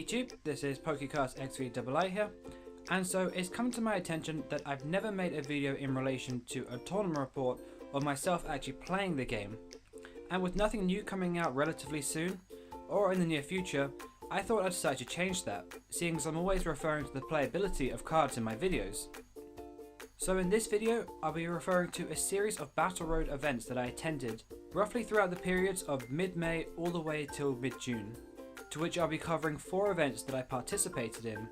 YouTube, this is PokéCastXVll here, and so it's come to my attention that I've never made a video in relation to a tournament report of myself actually playing the game, and with nothing new coming out relatively soon, or in the near future, I thought I'd decide to change that, seeing as I'm always referring to the playability of cards in my videos. So in this video, I'll be referring to a series of Battle Road events that I attended, roughly throughout the periods of mid-May all the way till mid-June, to which I'll be covering 4 events that I participated in.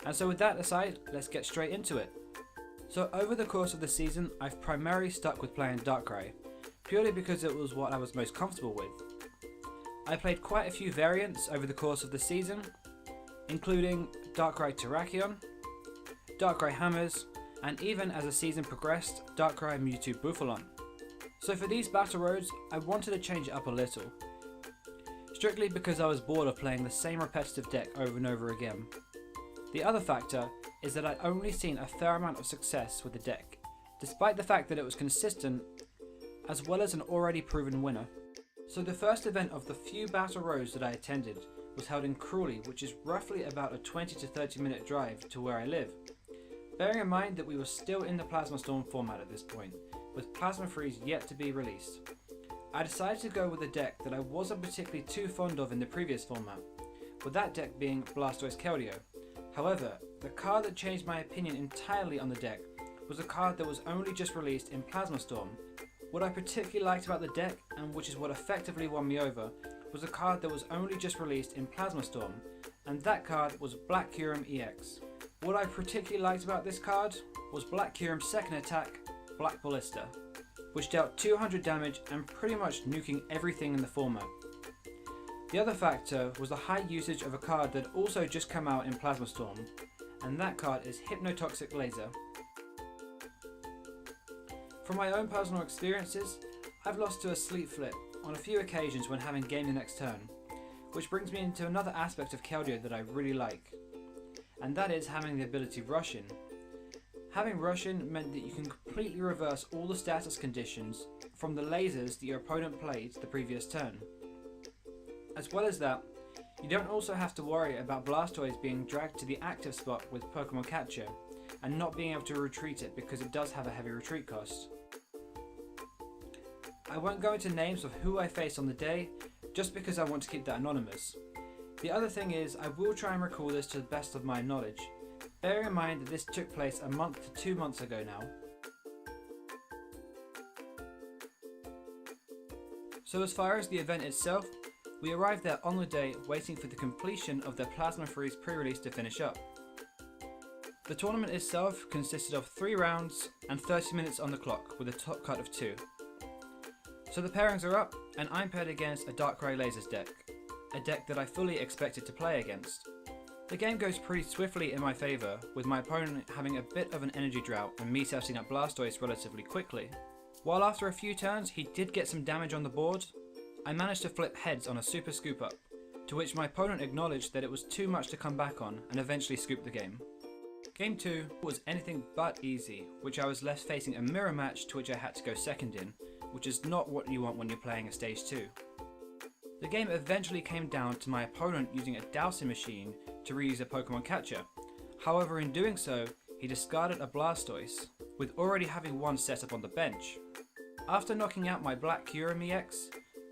And so with that aside, let's get straight into it. So over the course of the season, I've primarily stuck with playing Darkrai, purely because it was what I was most comfortable with. I played quite a few variants over the course of the season, including Darkrai Terrakion, Darkrai Hammers, and even as the season progressed, Darkrai Mewtwo Buffalant. So for these battle roads, I wanted to change it up a little, strictly because I was bored of playing the same repetitive deck over and over again. The other factor is that I'd only seen a fair amount of success with the deck, despite the fact that it was consistent, as well as an already proven winner. So the first event of the few battle roads that I attended was held in Crawley, which is roughly about a 20 to 30 minute drive to where I live. Bearing in mind that we were still in the Plasma Storm format at this point, with Plasma Freeze yet to be released. I decided to go with a deck that I wasn't particularly too fond of in the previous format, with that deck being Blastoise Keldeo. However, the card that changed my opinion entirely on the deck was a card that was only just released in Plasma Storm. What I particularly liked about the deck, and which is what effectively won me over, was a card that was only just released in Plasma Storm, and that card was Black Kyurem EX. What I particularly liked about this card was Black Kyurem's second attack, Black Ballista, which dealt 200 damage and pretty much nuking everything in the format. The other factor was the high usage of a card that also just came out in Plasma Storm, and that card is Hypnotoxic Laser. From my own personal experiences, I've lost to a Sleep Flip on a few occasions when having game the next turn, which brings me into another aspect of Keldeo that I really like, and that is having the ability Rush In. Having Rush In meant that you can completely reverse all the status conditions from the lasers that your opponent played the previous turn. As well as that, you don't also have to worry about Blastoise being dragged to the active spot with Pokemon Catcher and not being able to retreat it because it does have a heavy retreat cost. I won't go into names of who I faced on the day, just because I want to keep that anonymous. The other thing is, I will try and recall this to the best of my knowledge, bearing in mind that this took place a month to 2 months ago now. So as far as the event itself, we arrived there on the day waiting for the completion of their Plasma Freeze pre-release to finish up. The tournament itself consisted of 3 rounds and 30 minutes on the clock with a top cut of 2. So the pairings are up, and I'm paired against a Darkrai Lasers deck, a deck that I fully expected to play against. The game goes pretty swiftly in my favour, with my opponent having a bit of an energy drought and me setting up Blastoise relatively quickly. While after a few turns he did get some damage on the board, I managed to flip heads on a Super Scoop Up, to which my opponent acknowledged that it was too much to come back on and eventually scooped the game. Game 2 was anything but easy, which I was left facing a mirror match to which I had to go second in, which is not what you want when you're playing a Stage 2. The game eventually came down to my opponent using a dowsing machine to reuse a Pokemon Catcher. However, in doing so, he discarded a Blastoise, with already having one set up on the bench. After knocking out my Black Kyurem EX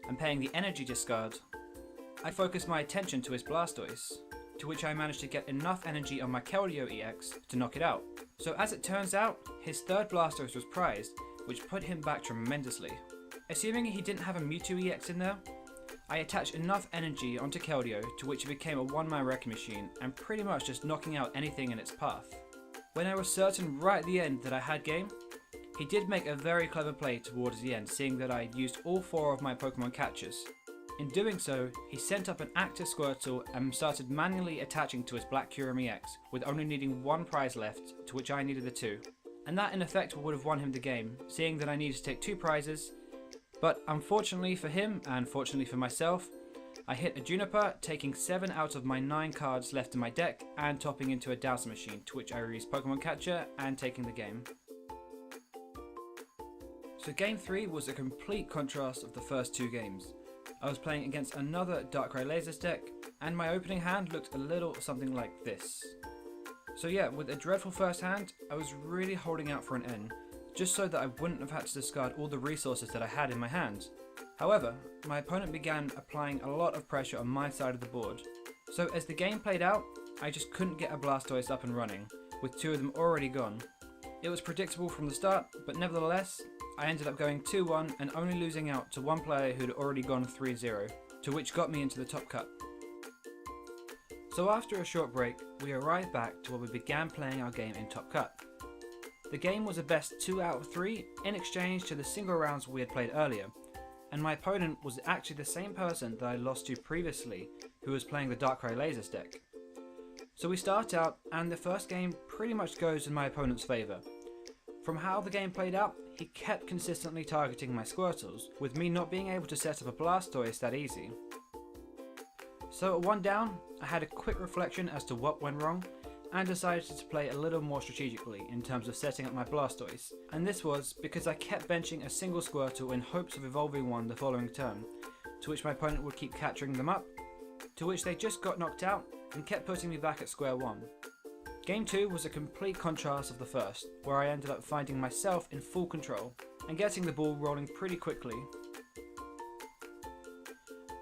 and paying the energy discard, I focused my attention to his Blastoise, to which I managed to get enough energy on my Keldeo EX to knock it out. So as it turns out, his third Blastoise was prized, which put him back tremendously. Assuming he didn't have a Mewtwo EX in there, I attached enough energy onto Keldeo to which it became a one-man wrecking machine and pretty much just knocking out anything in its path. When I was certain right at the end that I had game, he did make a very clever play towards the end, seeing that I had used all 4 of my Pokemon Catchers. In doing so, he sent up an active Squirtle and started manually attaching to his Black Kyurem EX, with only needing 1 prize left, to which I needed the 2. And that in effect would have won him the game, seeing that I needed to take 2 prizes, but unfortunately for him, and fortunately for myself, I hit a Juniper, taking 7 out of my 9 cards left in my deck and topping into a dowsing machine, to which I released Pokemon Catcher and taking the game. So game 3 was a complete contrast of the first 2 games. I was playing against another Darkrai Lasers deck, and my opening hand looked a little something like this. So yeah, with a dreadful first hand, I was really holding out for an N, just so that I wouldn't have had to discard all the resources that I had in my hand. However, my opponent began applying a lot of pressure on my side of the board. So as the game played out, I just couldn't get a Blastoise up and running, with 2 of them already gone. It was predictable from the start, but nevertheless, I ended up going 2-1 and only losing out to one player who'd already gone 3-0, to which got me into the top cut. So after a short break, we arrived back to where we began playing our game in Top Cut. The game was a best 2 out of 3 in exchange to the single rounds we had played earlier, and my opponent was actually the same person that I lost to previously, who was playing the Darkrai Lasers deck. So we start out, and the first game pretty much goes in my opponent's favour. From how the game played out, he kept consistently targeting my Squirtles, with me not being able to set up a Blastoise that easy. So at 1 down, I had a quick reflection as to what went wrong, and decided to play a little more strategically in terms of setting up my Blastoise, and this was because I kept benching a single Squirtle in hopes of evolving one the following turn, to which my opponent would keep capturing them up, to which they just got knocked out and kept putting me back at square one. Game 2 was a complete contrast of the first, where I ended up finding myself in full control and getting the ball rolling pretty quickly.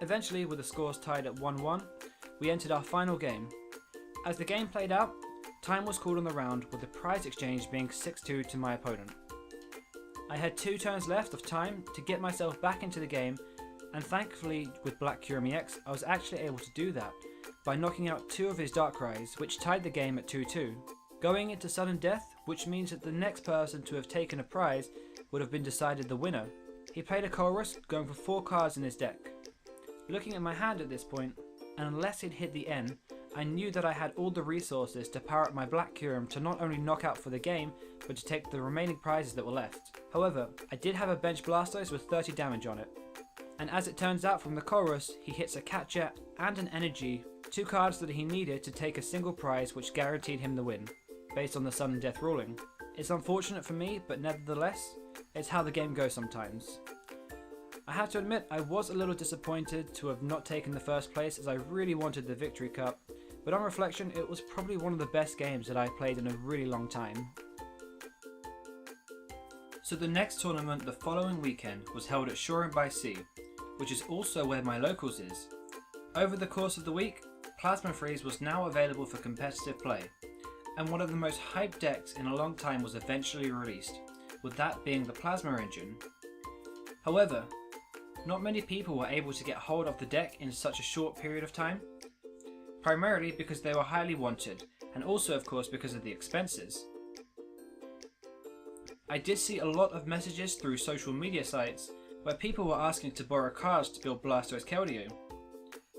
Eventually, with the scores tied at 1-1, we entered our final game. As the game played out, time was called on the round, with the prize exchange being 6-2 to my opponent. I had 2 turns left of time to get myself back into the game, and thankfully with Black Kyurem EX I was actually able to do that by knocking out 2 of his Darkrai's, which tied the game at 2-2. Going into sudden death, which means that the next person to have taken a prize would have been decided the winner. He played a Colress, going for 4 cards in his deck. Looking at my hand at this point, and unless he'd hit the N, I knew that I had all the resources to power up my Black Kyurem to not only knock out for the game, but to take the remaining prizes that were left. However, I did have a bench Blastoise with 30 damage on it. And as it turns out from the Colress, he hits a Catcher and an Energy, 2 cards that he needed to take a single prize which guaranteed him the win, based on the sudden death ruling. It's unfortunate for me, but nevertheless, it's how the game goes sometimes. I have to admit I was a little disappointed to have not taken the first place, as I really wanted the Victory Cup, but on reflection it was probably one of the best games that I played in a really long time. So the next tournament the following weekend was held at Shoreham-By-Sea, which is also where my locals is. Over the course of the week, Plasma Freeze was now available for competitive play, and one of the most hyped decks in a long time was eventually released, with that being the Plasma Engine. However, not many people were able to get hold of the deck in such a short period of time, primarily because they were highly wanted, and also of course because of the expenses. I did see a lot of messages through social media sites where people were asking to borrow cards to build Blastoise Keldeo.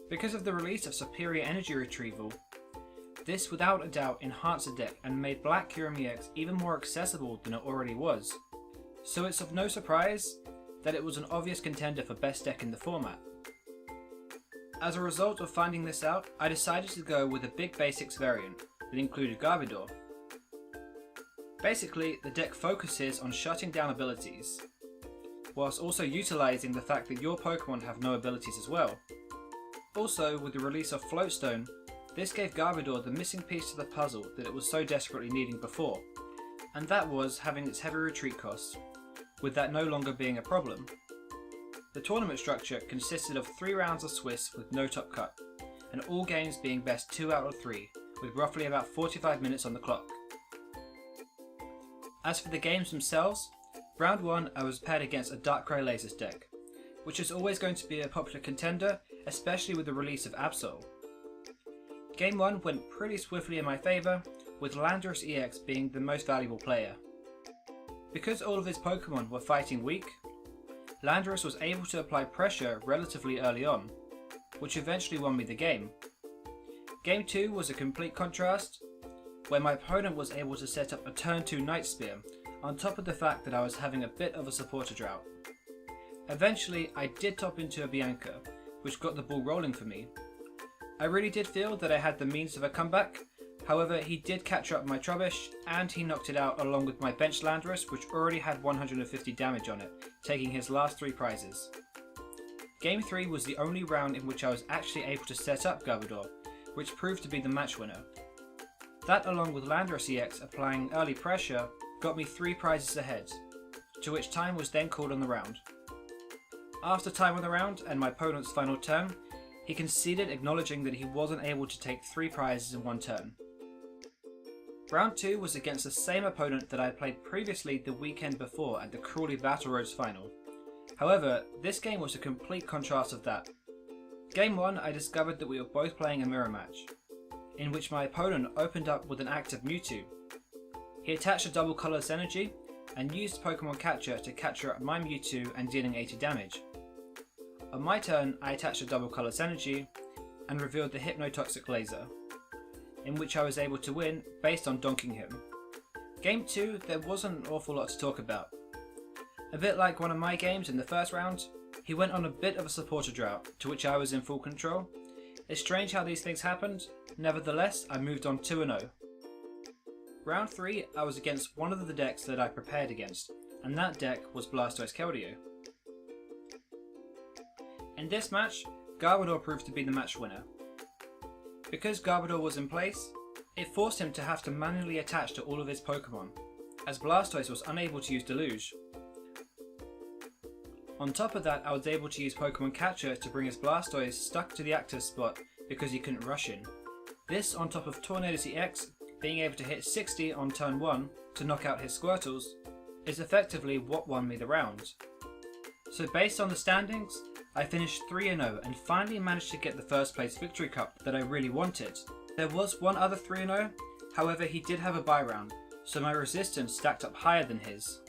Because of the release of Superior Energy Retrieval, this without a doubt enhanced the deck and made Black Kyurem EX even more accessible than it already was. So it's of no surprise that it was an obvious contender for best deck in the format. As a result of finding this out, I decided to go with a big basics variant that included Garbodor. Basically, the deck focuses on shutting down abilities, whilst also utilising the fact that your Pokemon have no abilities as well. Also, with the release of Floatstone, this gave Garbodor the missing piece to the puzzle that it was so desperately needing before, and that was having its heavy retreat costs, with that no longer being a problem. The tournament structure consisted of 3 rounds of Swiss with no top cut, and all games being best 2 out of 3, with roughly about 45 minutes on the clock. As for the games themselves, round 1 I was paired against a Darkrai Lasers deck, which is always going to be a popular contender, especially with the release of Absol. Game 1 went pretty swiftly in my favour, with Landorus EX being the most valuable player. Because all of his Pokemon were fighting weak, Landorus was able to apply pressure relatively early on, which eventually won me the game. Game 2 was a complete contrast, where my opponent was able to set up a turn 2 Night Spear, on top of the fact that I was having a bit of a supporter drought. Eventually I did top into a Bianca, which got the ball rolling for me. I really did feel that I had the means of a comeback, however he did catch up my Trubbish, and he knocked it out along with my bench Landorus, which already had 150 damage on it, taking his last 3 prizes. Game 3 was the only round in which I was actually able to set up Garbodor, which proved to be the match winner. That, along with Landorus EX applying early pressure, got me 3 prizes ahead, to which time was then called on the round. After time on the round and my opponent's final turn, he conceded, acknowledging that he wasn't able to take 3 prizes in one turn. Round 2 was against the same opponent that I had played previously the weekend before at the Crawley Battle Roads final. However, this game was a complete contrast of that. Game 1, I discovered that we were both playing a mirror match, in which my opponent opened up with an active Mewtwo. He attached a double colourless energy and used Pokemon Catcher to capture up my Mewtwo and dealing 80 damage. On my turn, I attached a double colourless energy and revealed the Hypnotoxic Laser, in which I was able to win based on donking him. Game 2, there wasn't an awful lot to talk about. A bit like one of my games in the first round, he went on a bit of a supporter drought, to which I was in full control. It's strange how these things happened, nevertheless I moved on 2-0. Round 3, I was against one of the decks that I prepared against, and that deck was Blastoise Keldeo. In this match, Garbodor proved to be the match winner. Because Garbodor was in place, it forced him to have to manually attach to all of his Pokemon, as Blastoise was unable to use Deluge. On top of that, I was able to use Pokemon Catcher to bring his Blastoise stuck to the active spot because he couldn't rush in. This, on top of Tornadus EX being able to hit 60 on turn 1 to knock out his Squirtles, is effectively what won me the round. So based on the standings, I finished 3-0 and finally managed to get the first place victory cup that I really wanted. There was one other 3-0, however he did have a bye round, so my resistance stacked up higher than his.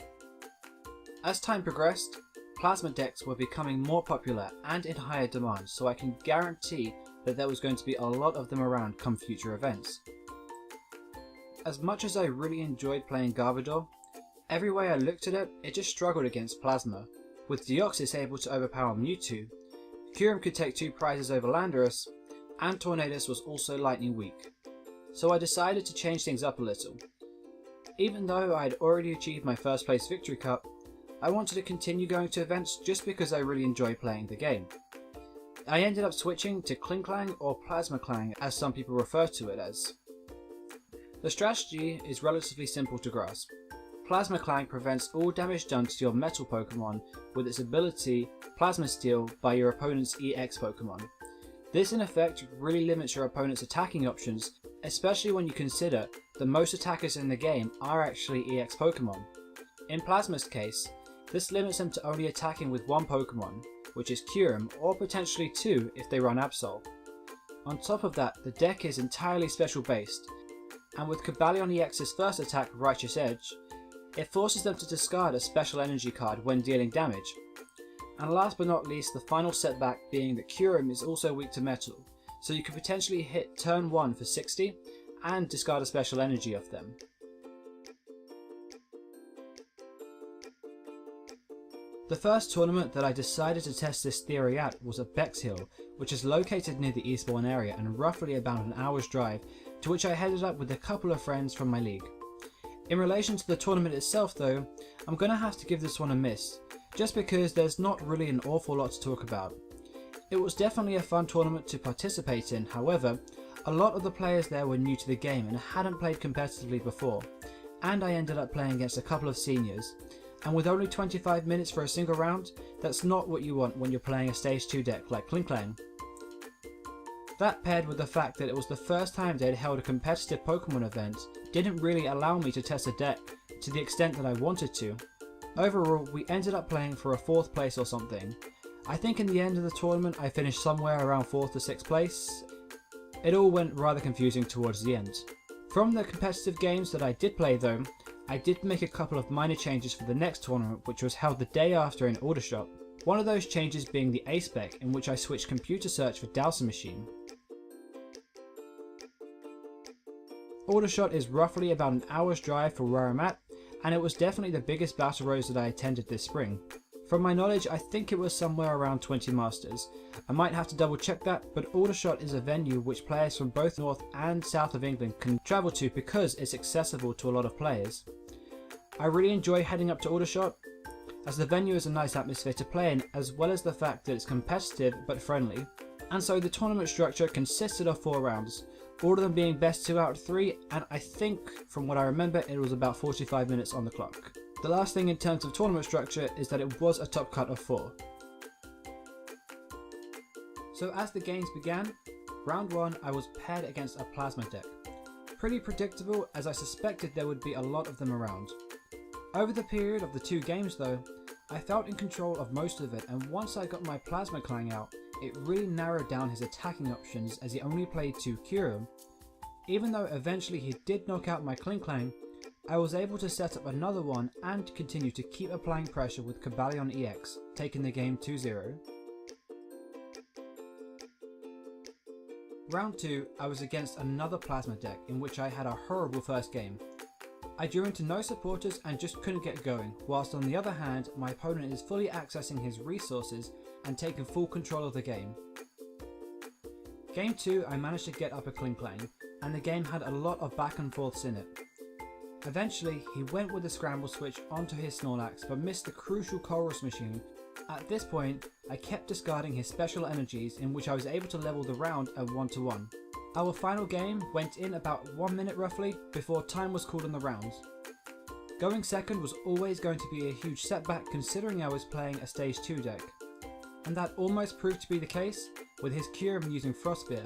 As time progressed, Plasma decks were becoming more popular and in higher demand, so I can guarantee that there was going to be a lot of them around come future events. As much as I really enjoyed playing Garbodor, every way I looked at it, it just struggled against Plasma. With Deoxys able to overpower Mewtwo, Kyurem could take 2 prizes over Landorus, and Tornadus was also lightning weak. So I decided to change things up a little. Even though I had already achieved my first place victory cup, I wanted to continue going to events just because I really enjoy playing the game. I ended up switching to Klinklang, or Plasma Clang as some people refer to it as. The strategy is relatively simple to grasp. Plasma Clang prevents all damage done to your metal Pokemon with its ability Plasma Steel by your opponent's EX Pokemon. This in effect really limits your opponent's attacking options, especially when you consider that most attackers in the game are actually EX Pokemon. In Plasma's case, this limits them to only attacking with one Pokemon, which is Kyurem, or potentially 2 if they run Absol. On top of that, the deck is entirely special based, and with Cobalion EX's first attack, Righteous Edge, it forces them to discard a special energy card when dealing damage. And last but not least, the final setback being that Kyurem is also weak to metal, so you could potentially hit turn 1 for 60 and discard a special energy of them. The first tournament that I decided to test this theory at was at Bexhill, which is located near the Eastbourne area and roughly about an hour's drive, to which I headed up with a couple of friends from my league. In relation to the tournament itself though, I'm going to have to give this one a miss, just because there's not really an awful lot to talk about. It was definitely a fun tournament to participate in, however, a lot of the players there were new to the game and hadn't played competitively before, and I ended up playing against a couple of seniors. And with only 25 minutes for a single round, that's not what you want when you're playing a Stage 2 deck like Klinklang. That paired with the fact that it was the first time they'd held a competitive Pokemon event didn't really allow me to test a deck to the extent that I wanted to. Overall, we ended up playing for a 4th place or something. I think in the end of the tournament I finished somewhere around 4th to 6th place. It all went rather confusing towards the end. From the competitive games that I did play though, I did make a couple of minor changes for the next tournament, which was held the day after in Aldershot. One of those changes being the A spec, in which I switched computer search for Dowser Machine. Aldershot is roughly about an hour's drive from where I'm at, and it was definitely the biggest battle roads that I attended this spring. From my knowledge, I think it was somewhere around 20 masters. I might have to double check that, but Aldershot is a venue which players from both north and south of England can travel to because it's accessible to a lot of players. I really enjoy heading up to Aldershot, as the venue is a nice atmosphere to play in, as well as the fact that it's competitive but friendly. And so the tournament structure consisted of 4 rounds, all of them being best 2 out of 3, and I think from what I remember it was about 45 minutes on the clock. The last thing in terms of tournament structure is that it was a top cut of 4. So as the games began, round 1 I was paired against a plasma deck. Pretty predictable, as I suspected there would be a lot of them around. Over the period of the 2 games though, I felt in control of most of it, and once I got my plasma clang out, it really narrowed down his attacking options as he only played 2 Kyurem. Even though eventually he did knock out my Klinklang, I was able to set up another one and continue to keep applying pressure with Cobalion EX, taking the game 2-0. Round 2, I was against another plasma deck in which I had a horrible first game. I drew into no supporters and just couldn't get going, whilst on the other hand my opponent is fully accessing his resources and taking full control of the game. Game 2 I managed to get up a Klinklang, and the game had a lot of back and forths in it. Eventually he went with the scramble switch onto his Snorlax but missed the crucial Chorus machine. At this point I kept discarding his special energies, in which I was able to level the round at 1-1. Our final game went in about 1 minute roughly before time was called on the rounds. Going second was always going to be a huge setback considering I was playing a stage 2 deck, and that almost proved to be the case with his Kyurem using Frost Spear.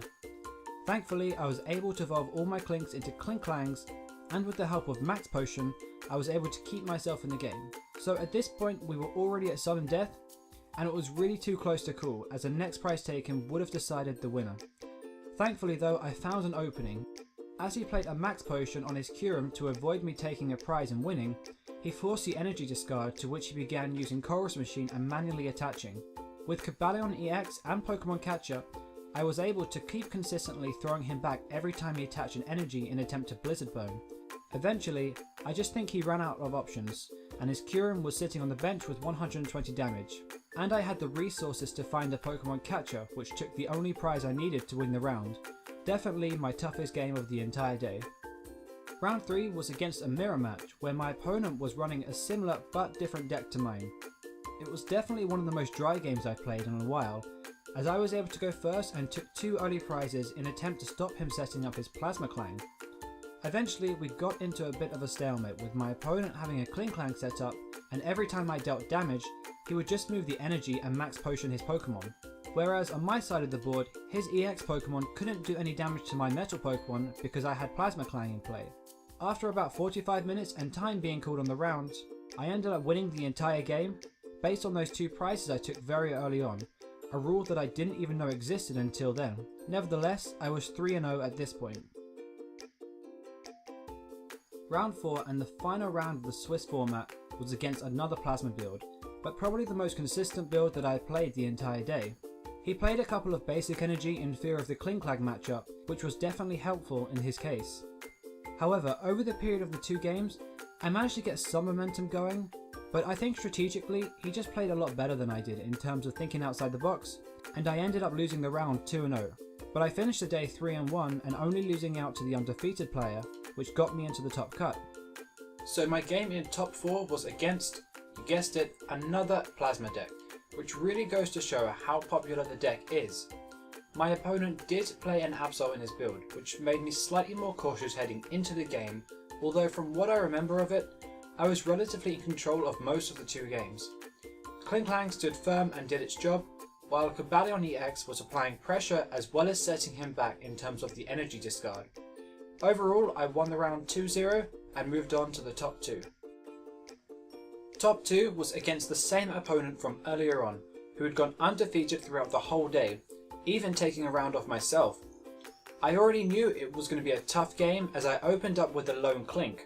Thankfully I was able to evolve all my Klinks into Klinklangs, and with the help of Max Potion I was able to keep myself in the game. So at this point we were already at sudden death, and it was really too close to call, as the next prize taken would have decided the winner. Thankfully though I found an opening. As he played a Max Potion on his Kyurem to avoid me taking a prize and winning, he forced the energy discard, to which he began using Chorus Machine and manually attaching. With Cobalion EX and Pokemon Catcher, I was able to keep consistently throwing him back every time he attached an energy in attempt to Blizzard Bone. Eventually, I just think he ran out of options, and his Kyurem was sitting on the bench with 120 damage. And I had the resources to find a Pokemon Catcher, which took the only prize I needed to win the round. Definitely my toughest game of the entire day. Round 3 was against a mirror match, where my opponent was running a similar but different deck to mine. It was definitely one of the most dry games I've played in a while, as I was able to go first and took 2 early prizes in an attempt to stop him setting up his Plasma Clang. Eventually we got into a bit of a stalemate, with my opponent having a Klinklang set up, and every time I dealt damage, he would just move the energy and Max Potion his Pokemon. Whereas on my side of the board, his EX Pokemon couldn't do any damage to my Metal Pokemon because I had Plasma Clang in play. After about 45 minutes and time being called on the rounds, I ended up winning the entire game, based on those 2 prizes I took very early on, a rule that I didn't even know existed until then. Nevertheless, I was 3-0 at this point. Round 4 and the final round of the Swiss format was against another Plasma build, but probably the most consistent build that I played the entire day. He played a couple of basic energy in fear of the Klinklang matchup, which was definitely helpful in his case. However, over the period of the 2 games, I managed to get some momentum going, but I think strategically he just played a lot better than I did in terms of thinking outside the box, and I ended up losing the round 2-0. But I finished the day 3-1 and only losing out to the undefeated player, which got me into the top cut. So my game in top 4 was against, you guessed it, another Plasma deck, which really goes to show how popular the deck is. My opponent did play an Absol in his build, which made me slightly more cautious heading into the game, although from what I remember of it, I was relatively in control of most of the 2 games. Klinklang stood firm and did its job, while Cobalion EX was applying pressure as well as setting him back in terms of the energy discard. Overall, I won the round 2-0 and moved on to the top 2. Top 2 was against the same opponent from earlier on, who had gone undefeated throughout the whole day, even taking a round off myself. I already knew it was going to be a tough game as I opened up with a lone Klink.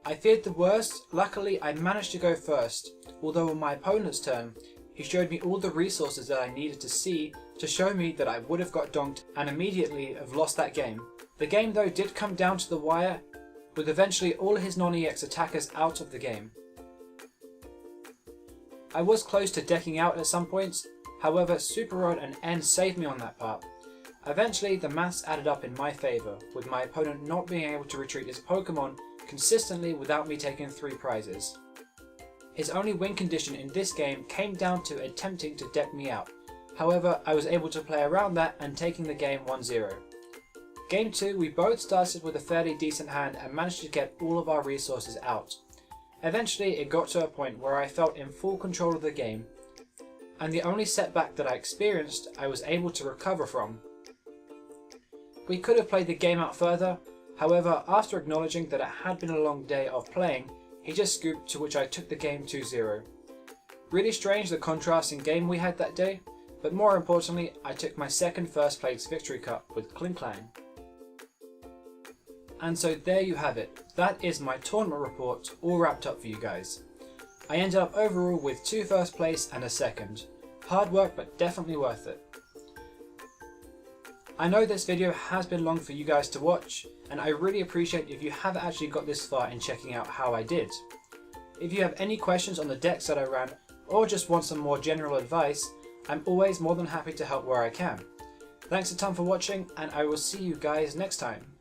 I feared the worst. Luckily I managed to go first, although on my opponent's turn, he showed me all the resources that I needed to see to show me that I would have got donked and immediately have lost that game. The game though did come down to the wire, with eventually all his non-EX attackers out of the game. I was close to decking out at some points, however Super Rod and N saved me on that part. Eventually the maths added up in my favour, with my opponent not being able to retreat his Pokemon consistently without me taking 3 prizes. His only win condition in this game came down to attempting to deck me out. However, I was able to play around that and taking the game 1-0. Game 2, we both started with a fairly decent hand and managed to get all of our resources out. Eventually it got to a point where I felt in full control of the game, and the only setback that I experienced I was able to recover from. We could have played the game out further, however after acknowledging that it had been a long day of playing, he just scooped, to which I took the game 2-0. Really strange the contrasting game we had that day, but more importantly I took my second first place victory cup with Kling Klang. And so there you have it, that is my tournament report all wrapped up for you guys. I ended up overall with 2 first place and a second. Hard work but definitely worth it. I know this video has been long for you guys to watch, and I really appreciate if you have actually got this far in checking out how I did. If you have any questions on the decks that I ran, or just want some more general advice, I'm always more than happy to help where I can. Thanks a ton for watching, and I will see you guys next time.